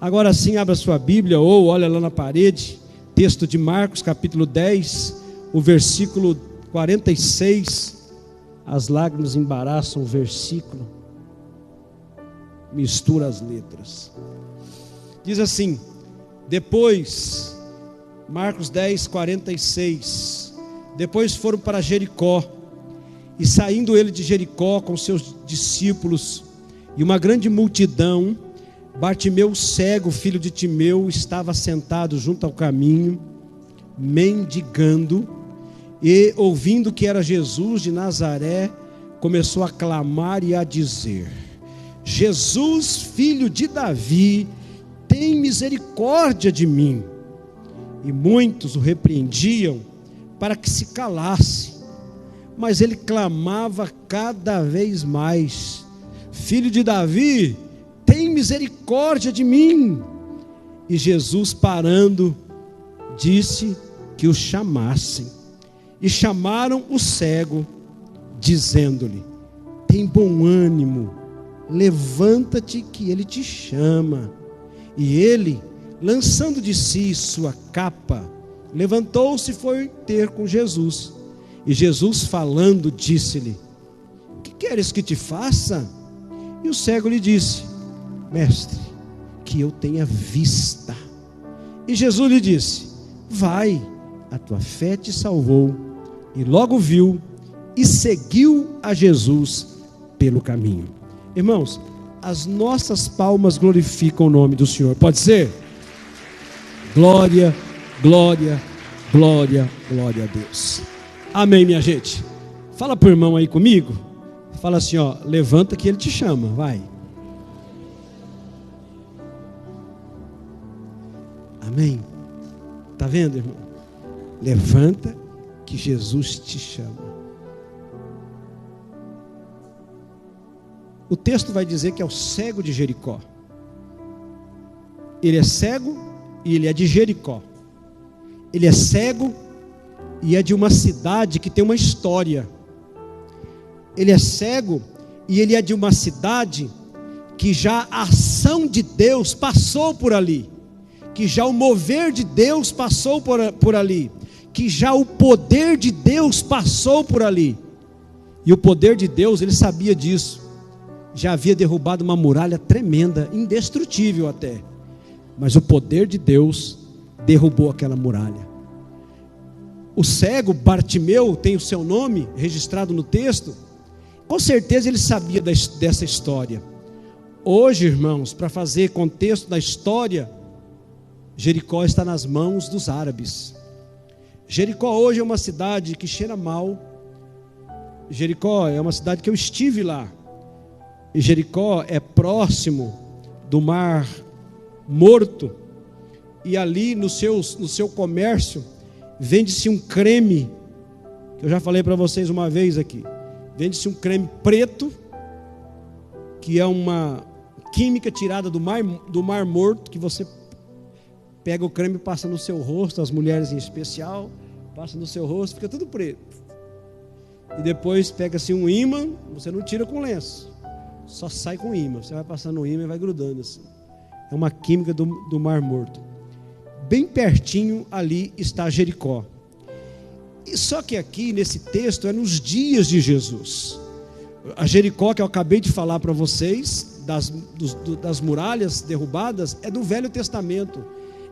Agora sim, abra sua Bíblia ou olha lá na parede, texto de Marcos capítulo 10, o versículo 46. As lágrimas embaraçam o versículo, mistura as letras. Diz assim, depois, Marcos 10, 46, depois foram para Jericó, e saindo ele de Jericó com seus discípulos e uma grande multidão, Bartimeu cego, filho de Timeu, estava sentado junto ao caminho, mendigando, e ouvindo que era Jesus de Nazaré, começou a clamar e a dizer: Jesus, filho de Davi, tem misericórdia de mim. E muitos o repreendiam para que se calasse, mas ele clamava cada vez mais: Filho de Davi, tem misericórdia de mim. E Jesus, parando, disse que o chamassem. E chamaram o cego, dizendo-lhe: tem bom ânimo, levanta-te que ele te chama. E ele, lançando de si sua capa, levantou-se e foi ter com Jesus. E Jesus, falando, disse-lhe: que queres que te faça? E o cego lhe disse: Mestre, que eu tenha vista. E Jesus lhe disse: vai, a tua fé te salvou. E logo viu e seguiu a Jesus pelo caminho. Irmãos, as nossas palmas glorificam o nome do Senhor. Pode ser? Glória, glória, glória, glória a Deus. Amém, minha gente. Fala para o irmão aí comigo. Fala assim, ó, levanta que ele te chama, vai. Amém. Tá vendo, irmão? Levanta que Jesus te chama. O texto vai dizer que é o cego de Jericó. Ele é cego e ele é de Jericó. Ele é cego e é de uma cidade que tem uma história. Ele é cego e ele é de uma cidade que já a ação de Deus passou por ali, que já o mover de Deus passou por ali, que já o poder de Deus passou por ali. E o poder de Deus, ele sabia disso. Já havia derrubado uma muralha tremenda, indestrutível até, mas o poder de Deus derrubou aquela muralha. O cego Bartimeu tem o seu nome registrado no texto. Com certeza ele sabia dessa história. Hoje, irmãos, para fazer contexto da história, Jericó está nas mãos dos árabes. Jericó hoje é uma cidade que cheira mal. Jericó é uma cidade que eu estive lá. E Jericó é próximo do Mar Morto. E ali no seu comércio vende-se um creme, que eu já falei para vocês uma vez aqui. Vende-se um creme preto, que é uma química tirada do mar Morto, que você pega o creme e passa no seu rosto, as mulheres em especial, passa no seu rosto, fica tudo preto. E depois pega-se um ímã, você não tira com lenço, só sai com ímã, você vai passando o ímã e vai grudando assim. É uma química do Mar Morto. Bem pertinho ali está Jericó. E só que aqui nesse texto é nos dias de Jesus. A Jericó que eu acabei de falar para vocês, das muralhas derrubadas, é do Velho Testamento.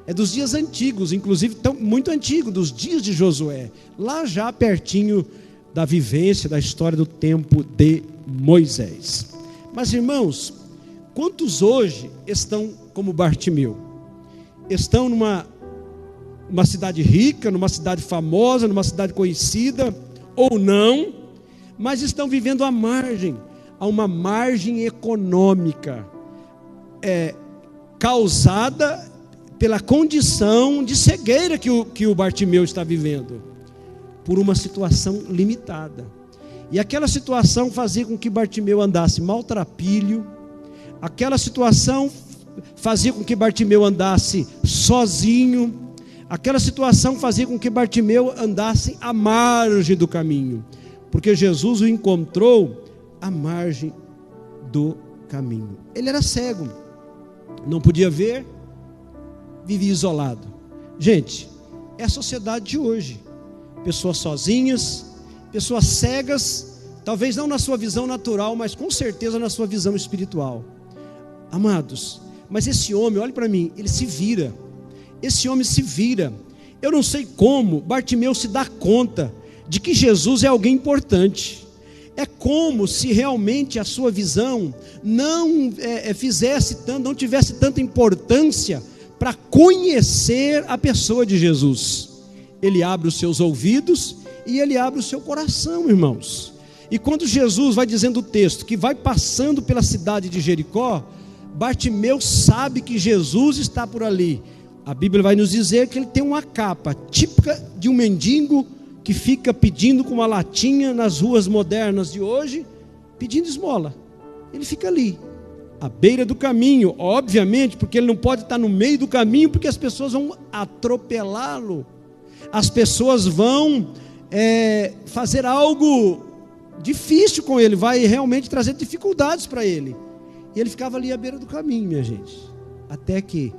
É dos dias antigos, inclusive muito antigo, dos dias de Josué. Lá já pertinho da vivência, da história do tempo de Moisés. Mas irmãos, quantos hoje estão como Bartimeu? Estão numa cidade rica, numa cidade famosa, numa cidade conhecida, ou não, mas estão vivendo à margem, a uma margem econômica, causada pela condição de cegueira que o Bartimeu está vivendo, por uma situação limitada. E aquela situação fazia com que Bartimeu andasse maltrapilho, aquela situação fazia com que Bartimeu andasse sozinho, aquela situação fazia com que Bartimeu andasse à margem do caminho, porque Jesus o encontrou à margem do caminho. Ele era cego, não podia ver, vivia isolado. Gente, é a sociedade de hoje. Pessoas sozinhas, pessoas cegas, talvez não na sua visão natural, mas com certeza na sua visão espiritual. Amados, mas esse homem, olhe para mim, ele se vira. Esse homem se vira. Eu não sei como Bartimeu se dá conta de que Jesus é alguém importante. É como se realmente a sua visão não não tivesse tanta importância para conhecer a pessoa de Jesus. Ele abre os seus ouvidos e ele abre o seu coração, irmãos. E quando Jesus vai dizendo o texto que vai passando pela cidade de Jericó, Bartimeu sabe que Jesus está por ali. A Bíblia vai nos dizer que ele tem uma capa típica de um mendigo que fica pedindo com uma latinha nas ruas modernas de hoje, pedindo esmola. Ele fica ali, à beira do caminho, obviamente, porque ele não pode estar no meio do caminho, porque as pessoas vão atropelá-lo. As pessoas vão fazer algo difícil com ele, vai realmente trazer dificuldades para ele. E ele ficava ali à beira do caminho, minha gente, até que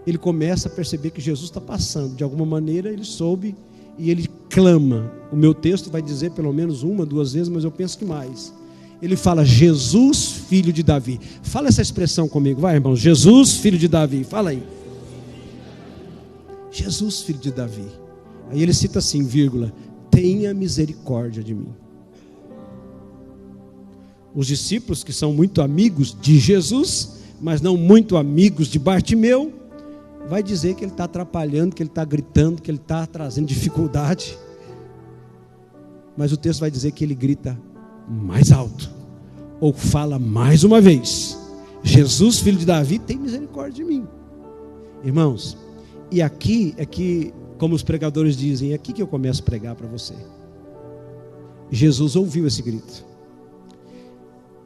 ele começa a perceber que Jesus está passando. De alguma maneira ele soube e ele clama. O meu texto vai dizer pelo menos uma, duas vezes, mas eu penso que mais. Ele fala: Jesus, filho de Davi. Fala essa expressão comigo, vai, irmão. Jesus, filho de Davi. Fala aí. Jesus, filho de Davi. Aí ele cita assim, vírgula: tenha misericórdia de mim. Os discípulos, que são muito amigos de Jesus, mas não muito amigos de Bartimeu, vai dizer que ele está atrapalhando, que ele está gritando, que ele está trazendo dificuldade. Mas o texto vai dizer que ele grita mais alto, ou fala mais uma vez: Jesus, filho de Davi, tem misericórdia de mim. Irmãos, e aqui é que, como os pregadores dizem, é aqui que eu começo a pregar para você. Jesus ouviu esse grito,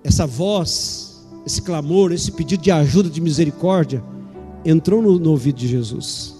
essa voz, esse clamor, esse pedido de ajuda, de misericórdia, entrou no ouvido de Jesus.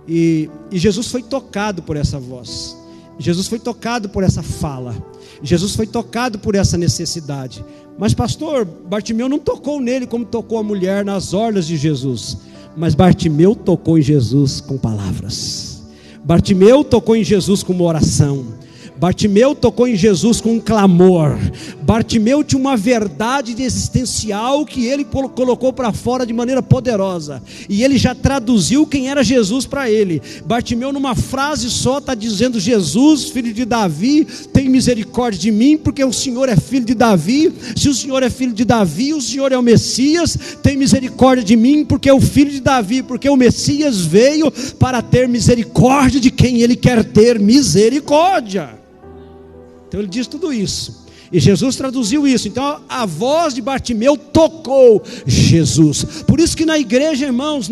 E Jesus foi tocado por essa voz. Jesus foi tocado por essa fala. Jesus foi tocado por essa necessidade. Mas pastor, Bartimeu não tocou nele como tocou a mulher nas orlas de Jesus. Mas Bartimeu tocou em Jesus com palavras. Bartimeu tocou em Jesus com uma oração. Bartimeu tocou em Jesus com um clamor. Bartimeu tinha uma verdade existencial que ele colocou para fora de maneira poderosa, e ele já traduziu quem era Jesus para ele. Bartimeu, numa frase só, está dizendo: Jesus, filho de Davi, tem misericórdia de mim, porque o Senhor é filho de Davi. Se o Senhor é filho de Davi, o Senhor é o Messias, tem misericórdia de mim, porque é o filho de Davi, porque o Messias veio para ter misericórdia de quem ele quer ter misericórdia. Então ele diz tudo isso, e Jesus traduziu isso. Então a voz de Bartimeu tocou Jesus. Por isso que na igreja, irmãos,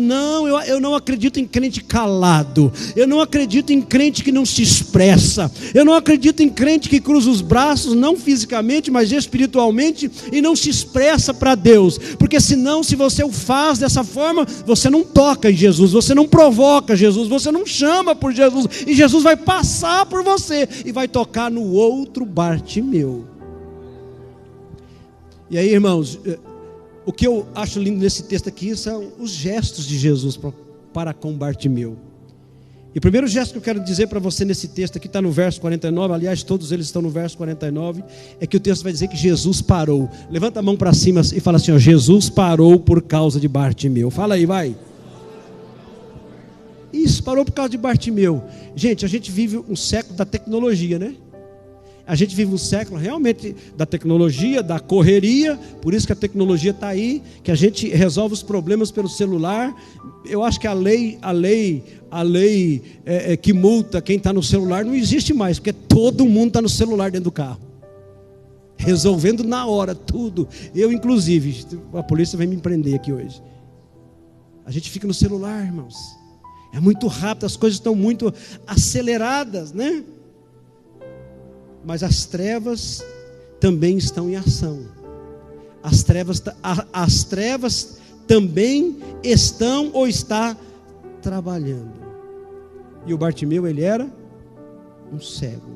eu não acredito em crente calado. Eu não acredito em crente que não se expressa. Eu não acredito em crente que cruza os braços, não fisicamente, mas espiritualmente, e não se expressa para Deus. Porque senão, se você o faz dessa forma, você não toca em Jesus, você não provoca Jesus, você não chama por Jesus, e Jesus vai passar por você e vai tocar no outro Bartimeu. E aí, irmãos, o que eu acho lindo nesse texto aqui são os gestos de Jesus para com Bartimeu. E o primeiro gesto que eu quero dizer para você nesse texto aqui, está no verso 49, aliás, todos eles estão no verso 49, é que o texto vai dizer que Jesus parou. Levanta a mão para cima e fala assim, ó: Jesus parou por causa de Bartimeu. Fala aí, vai. Isso, parou por causa de Bartimeu. Gente, a gente vive um século da tecnologia, né? A gente vive um século realmente da tecnologia, da correria. Por isso que a tecnologia está aí, que a gente resolve os problemas pelo celular. Eu acho que a lei que multa quem está no celular não existe mais, porque todo mundo está no celular dentro do carro, resolvendo na hora tudo. Eu inclusive, a polícia vai me prender aqui hoje. A gente fica no celular, irmãos. É muito rápido, as coisas estão muito aceleradas, né? Mas as trevas também estão em ação. As trevas também estão ou está trabalhando. E o Bartimeu, ele era um cego,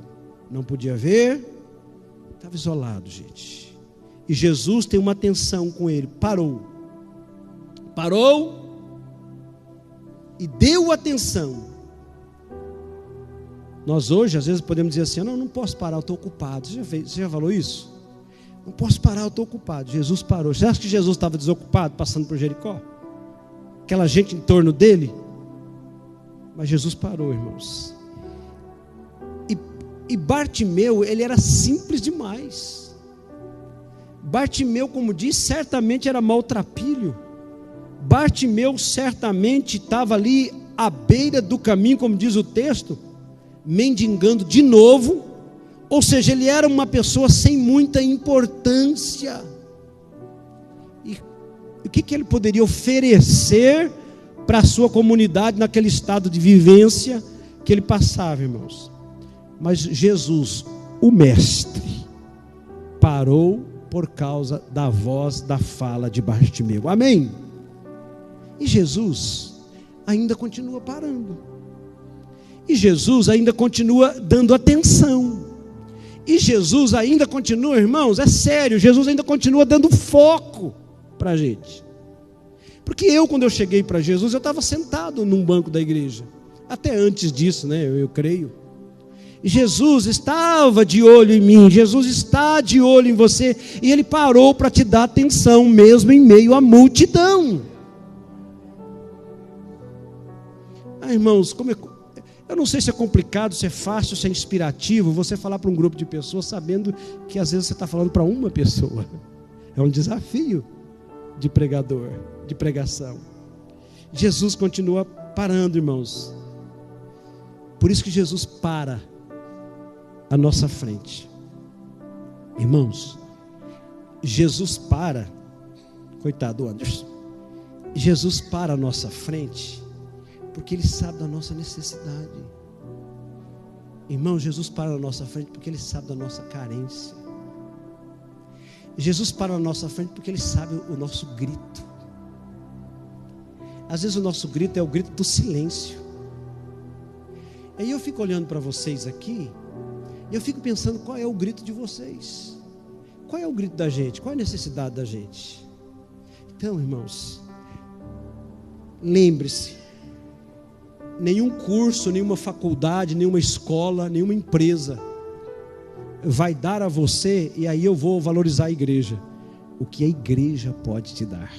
não podia ver, estava isolado, gente. E Jesus tem uma atenção com ele. Parou. e deu atenção. Nós hoje, às vezes, podemos dizer assim: não posso parar, eu estou ocupado. Você já falou isso? Não posso parar, eu estou ocupado. Jesus parou. Você acha que Jesus estava desocupado, passando por Jericó? Aquela gente em torno dele? Mas Jesus parou, irmãos. E Bartimeu, ele era simples demais. Bartimeu, como diz, certamente era maltrapilho. Bartimeu certamente estava ali à beira do caminho, como diz o texto, mendigando de novo. Ou seja, ele era uma pessoa sem muita importância. E o que ele poderia oferecer para a sua comunidade naquele estado de vivência que ele passava, irmãos? Mas Jesus, o mestre, parou por causa da voz, da fala de Bartimeu. Amém? E Jesus ainda continua parando. E Jesus ainda continua dando atenção. E Jesus ainda continua, irmãos, é sério, Jesus ainda continua dando foco para a gente. Porque quando eu cheguei para Jesus, eu estava sentado num banco da igreja. Até antes disso, né, eu creio. E Jesus estava de olho em mim, Jesus está de olho em você, e Ele parou para te dar atenção, mesmo em meio à multidão. Irmãos, eu não sei se é complicado, se é fácil, se é inspirativo você falar para um grupo de pessoas, sabendo que às vezes você está falando para uma pessoa. É um desafio de pregador, de pregação. Jesus continua parando, irmãos. Por isso que Jesus para à nossa frente. Irmãos, Jesus para, coitado Anderson, Jesus para à nossa frente, porque Ele sabe da nossa necessidade. Irmão, Jesus para na nossa frente porque Ele sabe da nossa carência. Jesus para na nossa frente porque Ele sabe o nosso grito. Às vezes o nosso grito é o grito do silêncio. Aí eu fico olhando para vocês aqui, e eu fico pensando qual é o grito de vocês. Qual é o grito da gente? Qual é a necessidade da gente? Então, irmãos, lembre-se, nenhum curso, nenhuma faculdade, nenhuma escola, nenhuma empresa vai dar a você, e aí eu vou valorizar a igreja, o que a igreja pode te dar.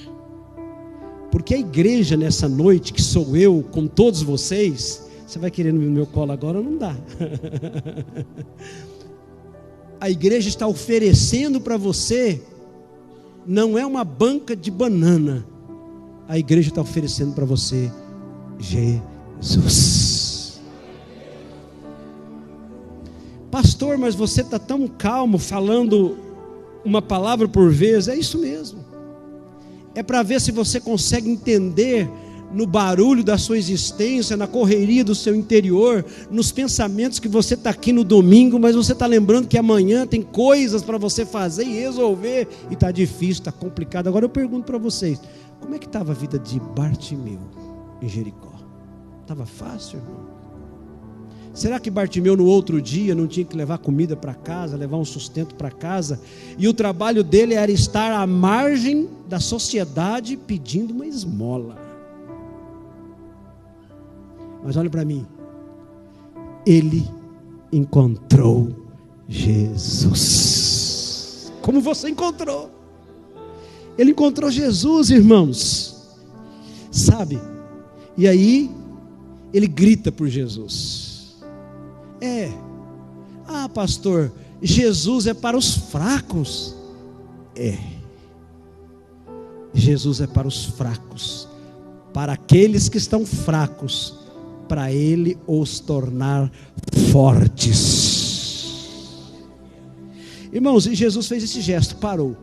Porque a igreja nessa noite, que sou eu com todos vocês, você vai querer no meu colo agora? Não dá. A igreja está oferecendo para você, não é uma banca de banana, a igreja está oferecendo para você Jesus. Pastor, mas você está tão calmo, falando uma palavra por vez. É isso mesmo. É para ver se você consegue entender no barulho da sua existência, na correria do seu interior, nos pensamentos que você está aqui no domingo, mas você está lembrando que amanhã tem coisas para você fazer e resolver, e está difícil, está complicado. Agora eu pergunto para vocês, como é que estava a vida de Bartimeu em Jericó? Estava fácil, irmão? Será que Bartimeu no outro dia não tinha que levar comida para casa, levar um sustento para casa, e o trabalho dele era estar à margem da sociedade pedindo uma esmola? Mas olha para mim, ele encontrou Jesus. Como você encontrou? Ele encontrou Jesus, irmãos. Sabe? E aí ele grita por Jesus. Pastor, Jesus é para os fracos. Jesus é para os fracos, para aqueles que estão fracos, para Ele os tornar fortes. Irmãos, e Jesus fez esse gesto, parou.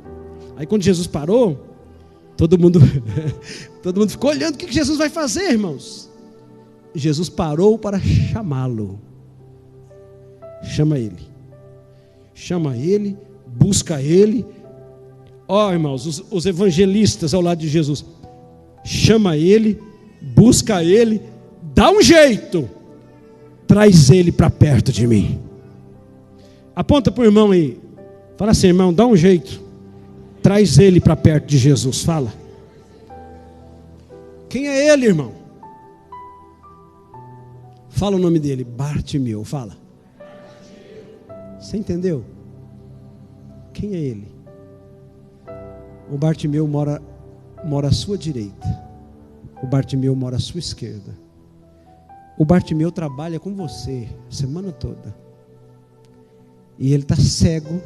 Aí quando Jesus parou, todo mundo ficou olhando o que Jesus vai fazer, irmãos. Jesus parou para chamá-lo. Chama ele, busca ele. Irmãos, os evangelistas ao lado de Jesus, chama ele, busca ele, dá um jeito, traz ele para perto de mim. Aponta para o irmão aí, fala assim: irmão, dá um jeito, traz ele para perto de Jesus. Fala. Quem é ele, irmão? Fala o nome dele, Bartimeu, fala. Você entendeu? Quem é ele? O Bartimeu mora à sua direita. O Bartimeu mora à sua esquerda. O Bartimeu trabalha com você a semana toda. E ele está cego.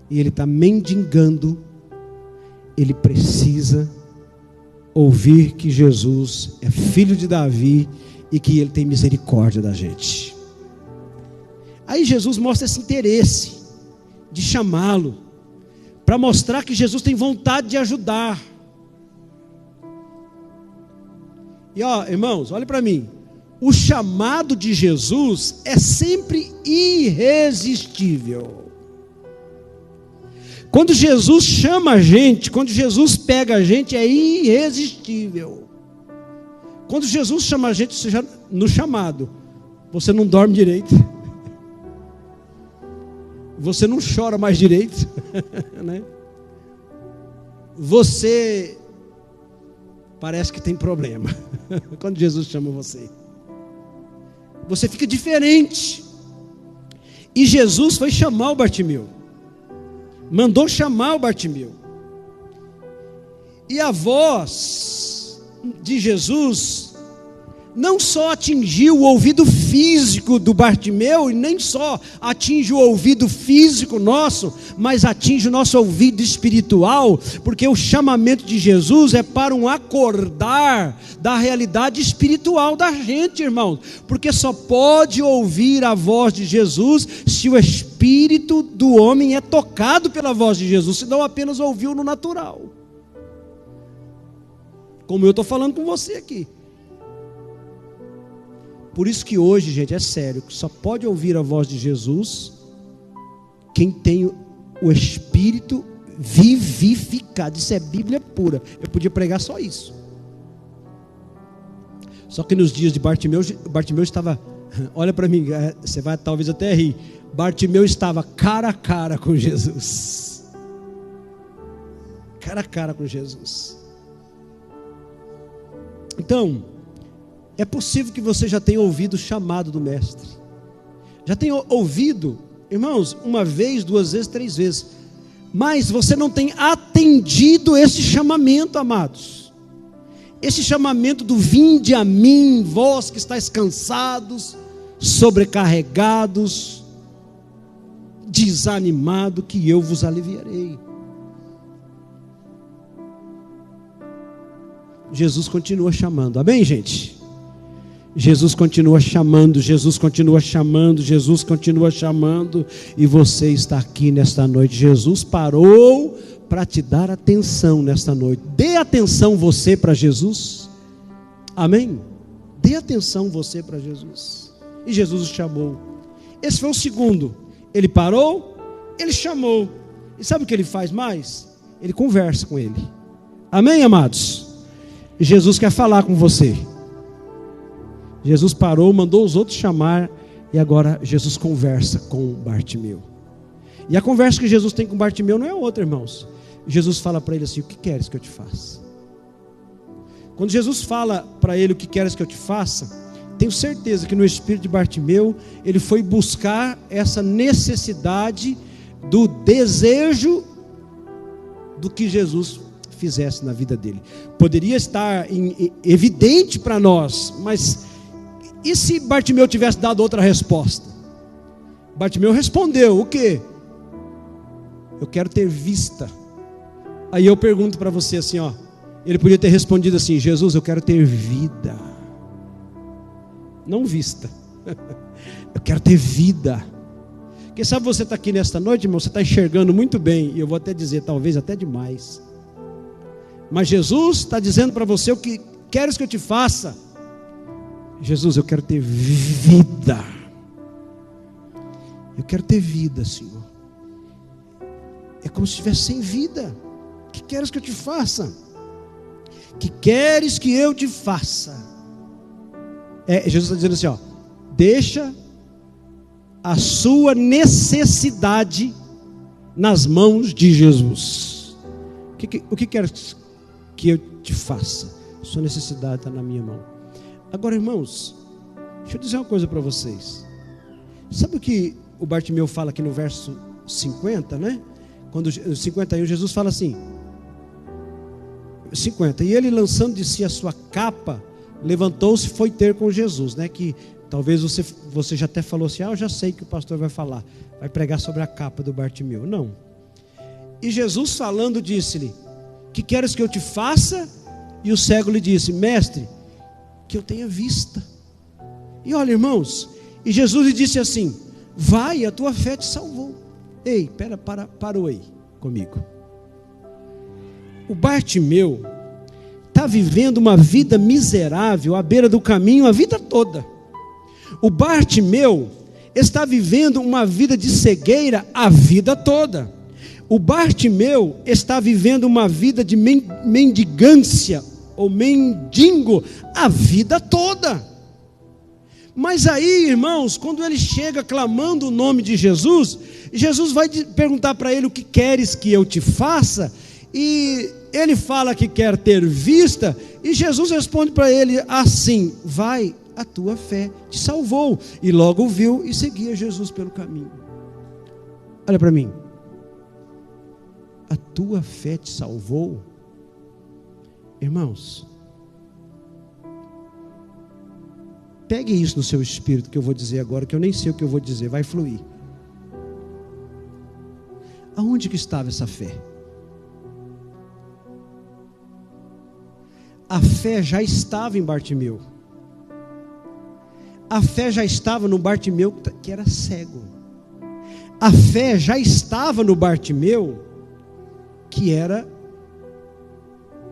E ele está mendigando. Ele precisa ouvir que Jesus é filho de Davi e que ele tem misericórdia da gente. Aí Jesus mostra esse interesse de chamá-lo, para mostrar que Jesus tem vontade de ajudar. E irmãos, olha para mim. O chamado de Jesus é sempre irresistível. Quando Jesus chama a gente, quando Jesus pega a gente, é irresistível. Quando Jesus chama a gente, seja no chamado, você não dorme direito, você não chora mais direito, né? Você parece que tem problema. Quando Jesus chama você, você fica diferente. E Jesus foi chamar o Bartimeu, mandou chamar o Bartimeu. E a voz de Jesus não só atingiu o ouvido físico do Bartimeu, e nem só atinge o ouvido físico nosso, mas atinge o nosso ouvido espiritual, porque o chamamento de Jesus é para um acordar da realidade espiritual da gente, irmãos, porque só pode ouvir a voz de Jesus se o espírito do homem é tocado pela voz de Jesus, senão apenas ouviu no natural, como eu estou falando com você aqui. Por isso que hoje, gente, é sério, só pode ouvir a voz de Jesus quem tem o Espírito vivificado. Isso é Bíblia pura. Eu podia pregar só isso. Só que nos dias de Bartimeu estava, olha para mim, você vai talvez até rir. Bartimeu estava cara a cara com Jesus. Cara a cara com Jesus. Então, é possível que você já tenha ouvido o chamado do Mestre. Já tenha ouvido, irmãos, uma vez, duas vezes, três vezes. Mas você não tem atendido esse chamamento, amados. Esse chamamento do vinde a mim, vós que estáis cansados, sobrecarregados, desanimado, que eu vos aliviarei. Jesus continua chamando, amém, gente? Jesus continua chamando, Jesus continua chamando, Jesus continua chamando, e você está aqui nesta noite. Jesus parou para te dar atenção nesta noite. Dê atenção você para Jesus, amém? Dê atenção você para Jesus. E Jesus o chamou. Esse foi o segundo. Ele parou, ele chamou. E sabe o que ele faz mais? Ele conversa com ele, amém, amados? Jesus quer falar com você. Jesus parou, mandou os outros chamar, e agora Jesus conversa com Bartimeu. E a conversa que Jesus tem com Bartimeu não é outra, irmãos. Jesus fala para ele assim: o que queres que eu te faça? Quando Jesus fala para ele o que queres que eu te faça, tenho certeza que no espírito de Bartimeu, ele foi buscar essa necessidade do desejo do que Jesus fizesse na vida dele. Poderia estar evidente para nós, mas e se Bartimeu tivesse dado outra resposta? Bartimeu respondeu, o quê? Eu quero ter vista. Aí eu pergunto para você assim, ele podia ter respondido assim: Jesus, eu quero ter vida, não vista. Eu quero ter vida. Quem sabe você está aqui nesta noite, irmão, você está enxergando muito bem, e eu vou até dizer, talvez até demais. Mas Jesus está dizendo para você: o que queres que eu te faça? Jesus, eu quero ter vida. Eu quero ter vida, Senhor. É como se estivesse sem vida. O que queres que eu te faça? O que queres que eu te faça? Jesus está dizendo assim, deixa a sua necessidade nas mãos de Jesus. O que queres que eu te faça? Sua necessidade está na minha mão. Agora, irmãos, Deixa eu dizer uma coisa para vocês. Sabe o que o Bartimeu fala aqui no verso 50, né? Quando 51, Jesus fala assim, 50, e ele lançando de si a sua capa, levantou-se e foi ter com Jesus, né? Que talvez você já até falou assim, eu já sei que o pastor vai falar, vai pregar sobre a capa do Bartimeu. Não. E Jesus falando disse-lhe, que queres que eu te faça? E o cego lhe disse, mestre, que eu tenha vista. E olha, irmãos, e Jesus lhe disse assim, vai, a tua fé te salvou. Ei, parou aí comigo. O Bartimeu está vivendo uma vida miserável à beira do caminho a vida toda. O Bartimeu está vivendo uma vida de cegueira a vida toda. O Bartimeu está vivendo uma vida de mendigância ou mendigo a vida toda. Mas aí, irmãos, quando ele chega clamando o nome de Jesus, Jesus vai perguntar para ele, o que queres que eu te faça? E ele fala que quer ter vista, e Jesus responde para ele assim, vai, a tua fé te salvou. E logo viu e seguia Jesus pelo caminho. Olha para mim, a tua fé te salvou? Irmãos, pegue isso no seu espírito que eu vou dizer agora, que eu nem sei o que eu vou dizer, vai fluir. Aonde que estava essa fé? A fé já estava em Bartimeu. A fé já estava no Bartimeu que era cego. A fé já estava no Bartimeu que era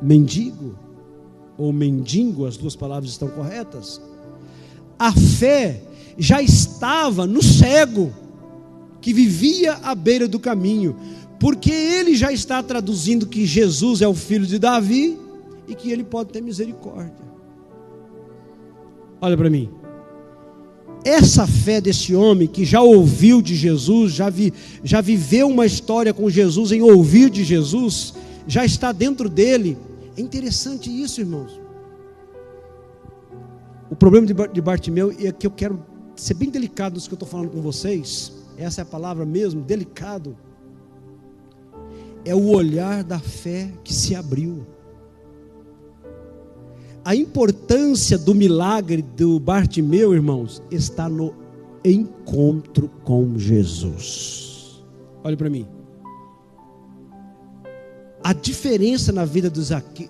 mendigo ou mendigo, as duas palavras estão corretas. A fé já estava no cego que vivia à beira do caminho, porque ele já está traduzindo que Jesus é o filho de Davi e que ele pode ter misericórdia. Olha para mim, essa fé desse homem que já ouviu de Jesus, já viveu uma história com Jesus em ouvir de Jesus, já está dentro dele. É interessante isso, irmãos. O problema de Bartimeu é que eu quero ser bem delicado nisso que eu estou falando com vocês. Essa é a palavra mesmo, delicado. É o olhar da fé que se abriu. A importância do milagre do Bartimeu, irmãos, está no encontro com Jesus. Olha para mim. A diferença na vida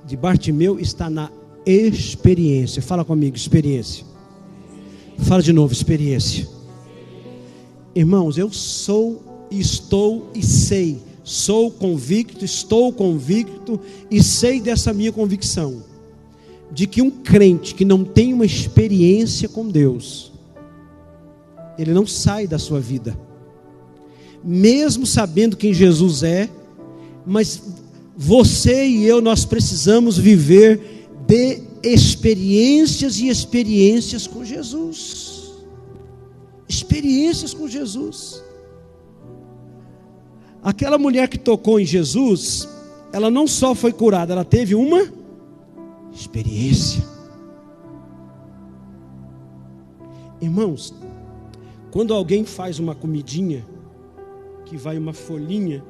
de Bartimeu está na experiência. Fala comigo, experiência. Fala de novo, experiência. Irmãos, eu sou, estou e sei. Sou convicto, estou convicto e sei dessa minha convicção, de que um crente que não tem uma experiência com Deus, ele não sai da sua vida, mesmo sabendo quem Jesus é. Mas você e eu, nós precisamos viver de experiências e experiências com Jesus. Experiências com Jesus. Aquela mulher que tocou em Jesus, ela não só foi curada, ela teve uma experiência. Irmãos, quando alguém faz uma comidinha, que vai uma folhinha,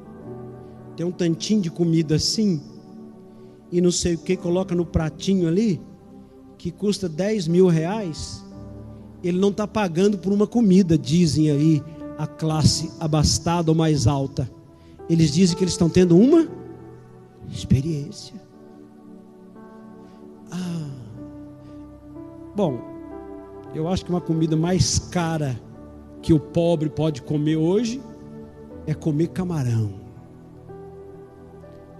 tem um tantinho de comida assim, e não sei o que, coloca no pratinho ali, que custa 10 mil reais, ele não está pagando por uma comida, dizem aí a classe abastada ou mais alta. Eles dizem que eles estão tendo uma experiência. Bom, eu acho que uma comida mais cara que o pobre pode comer hoje é comer camarão.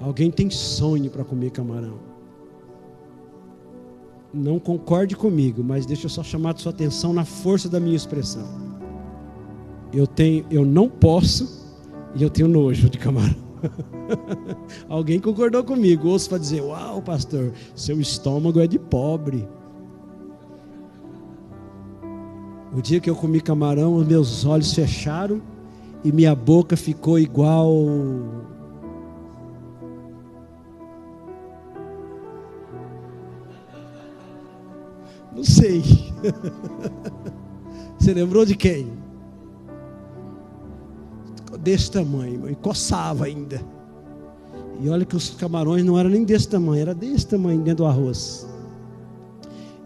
Alguém tem sonho para comer camarão? Não concorde comigo, mas deixa eu só chamar a sua atenção na força da minha expressão. Eu não posso, e eu tenho nojo de camarão. Alguém concordou comigo, ouço para dizer, uau pastor, seu estômago é de pobre. O dia que eu comi camarão, os meus olhos fecharam e minha boca ficou igual... Não sei. Você lembrou de quem? Desse tamanho, e coçava ainda. E olha que os camarões não eram nem desse tamanho, era desse tamanho dentro do arroz.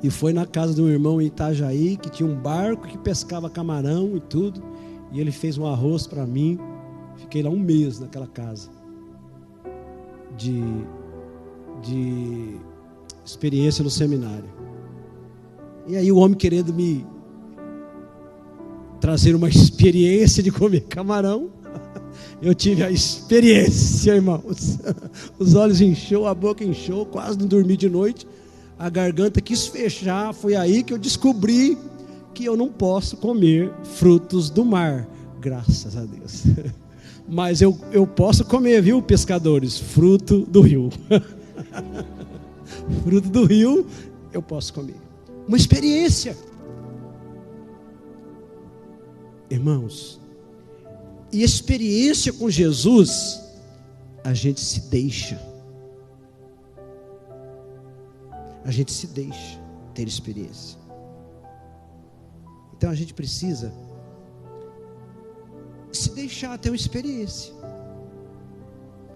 E foi na casa de um irmão em Itajaí, que tinha um barco que pescava camarão e tudo. E ele fez um arroz para mim. Fiquei lá um mês naquela casa de experiência no seminário. E aí o homem querendo me trazer uma experiência de comer camarão, eu tive a experiência, irmãos. Os olhos inchou, a boca inchou, quase não dormi de noite, a garganta quis fechar. Foi aí que eu descobri que eu não posso comer frutos do mar, graças a Deus. Mas eu posso comer, viu, pescadores? Fruto do rio. Fruto do rio eu posso comer. Uma experiência. Irmãos, e experiência com Jesus, a gente se deixa. A gente se deixa ter experiência. Então a gente precisa se deixar ter uma experiência.